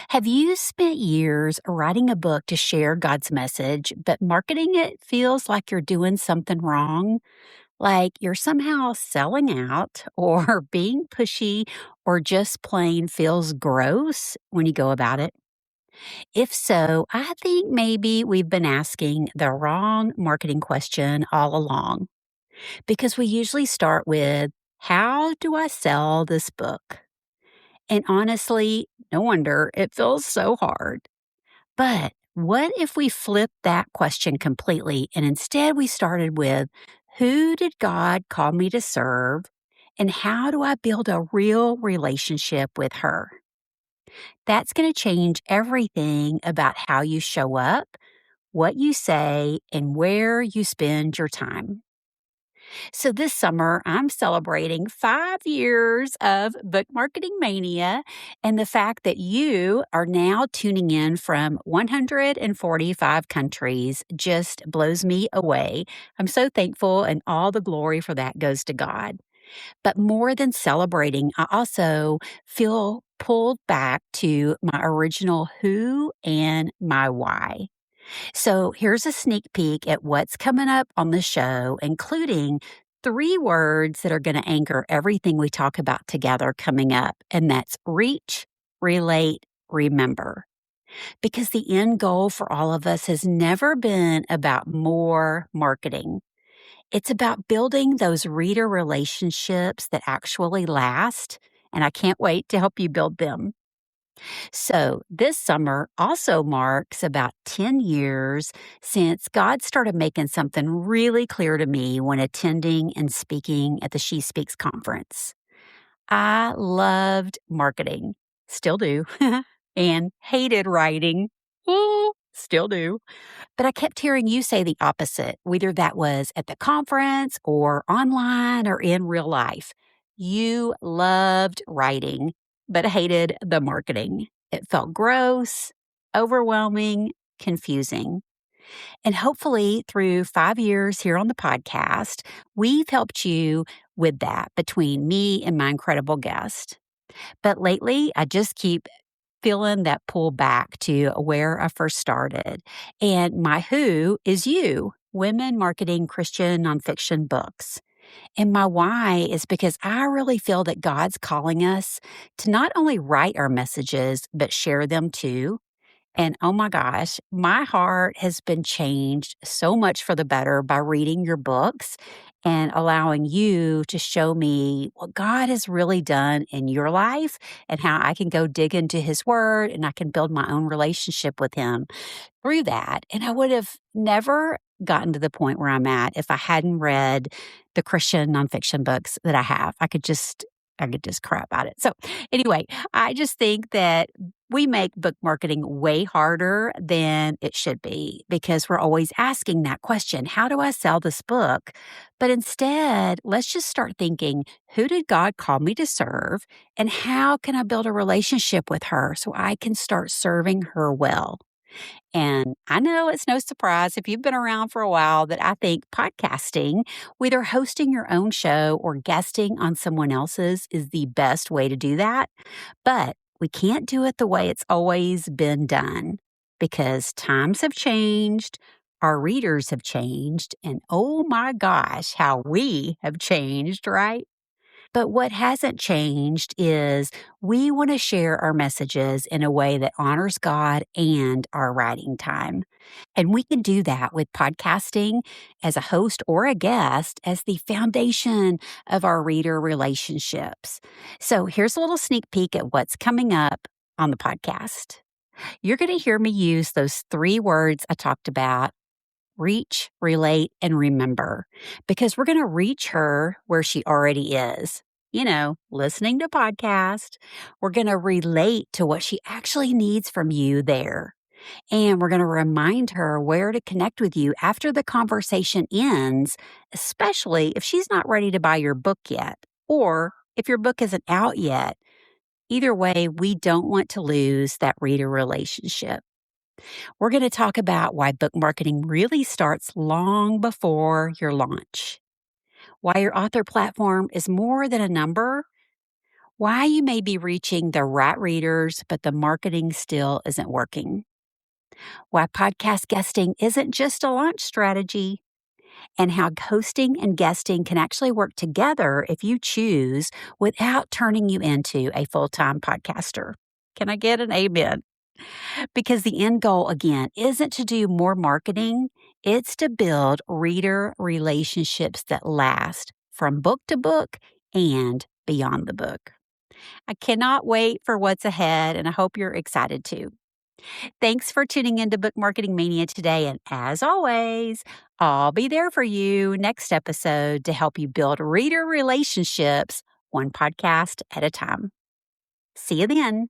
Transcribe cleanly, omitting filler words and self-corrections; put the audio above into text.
Have you spent years writing a book to share God's message, but marketing it feels like you're doing something wrong? Like you're somehow selling out or being pushy or just plain feels gross when you go about it? If so, I think maybe we've been asking the wrong marketing question all along because we usually start with, how do I sell this book? And honestly, no wonder it feels so hard. But what if we flip that question completely and instead we started with, who did God call me to serve? And how do I build a real relationship with her? That's going to change everything about how you show up, what you say, and where you spend your time. So this summer, I'm celebrating 5 years of book marketing mania. And the fact that you are now tuning in from 145 countries just blows me away. I'm so thankful, and all the glory for that goes to God. But more than celebrating, I also feel pulled back to my original who and my why. So here's a sneak peek at what's coming up on the show, including three words that are going to anchor everything we talk about together coming up. And that's reach, relate, remember. Because the end goal for all of us has never been about more marketing. It's about building those reader relationships that actually last. And I can't wait to help you build them. So, this summer also marks about 10 years since God started making something really clear to me when attending and speaking at the She Speaks conference. I loved marketing, still do, and hated writing. Ooh, still do. But I kept hearing you say the opposite, whether that was at the conference or online or in real life. You loved writing, but hated the marketing. It felt gross, overwhelming, confusing. And hopefully, through 5 years here on the podcast, we've helped you with that between me and my incredible guest. But lately, I just keep feeling that pull back to where I first started. And my who is you, Women Marketing Christian Nonfiction Books. And my why is because I really feel that God's calling us to not only write our messages, but share them too. And oh my gosh, my heart has been changed so much for the better by reading your books and allowing you to show me what God has really done in your life and how I can go dig into his word and I can build my own relationship with him through that. And I would have never gotten to the point where I'm at if I hadn't read the Christian nonfiction books that I have. I could just crap about it. So anyway, I just think that we make book marketing way harder than it should be because we're always asking that question, how do I sell this book? But instead, let's just start thinking, who did God call me to serve? And how can I build a relationship with her so I can start serving her well? And I know it's no surprise if you've been around for a while that I think podcasting, whether hosting your own show or guesting on someone else's, is the best way to do that. But we can't do it the way it's always been done because times have changed, our readers have changed, and oh my gosh, how we have changed, right? But what hasn't changed is we want to share our messages in a way that honors God and our writing time. And we can do that with podcasting as a host or a guest as the foundation of our reader relationships. So here's a little sneak peek at what's coming up on the podcast. You're going to hear me use those three words I talked about: reach, relate, and remember, because we're going to reach her where she already is. Listening to podcast. We're going to relate to what she actually needs from you there. And we're going to remind her where to connect with you after the conversation ends, especially if she's not ready to buy your book yet, or if your book isn't out yet. Either way, we don't want to lose that reader relationship. We're going to talk about why book marketing really starts long before your launch, why your author platform is more than a number, why you may be reaching the right readers, but the marketing still isn't working, why podcast guesting isn't just a launch strategy, and how hosting and guesting can actually work together if you choose without turning you into a full-time podcaster. Can I get an amen? Because the end goal, again, isn't to do more marketing, it's to build reader relationships that last from book to book and beyond the book. I cannot wait for what's ahead, and I hope you're excited too. Thanks for tuning into Book Marketing Mania today. And as always, I'll be there for you next episode to help you build reader relationships one podcast at a time. See you then.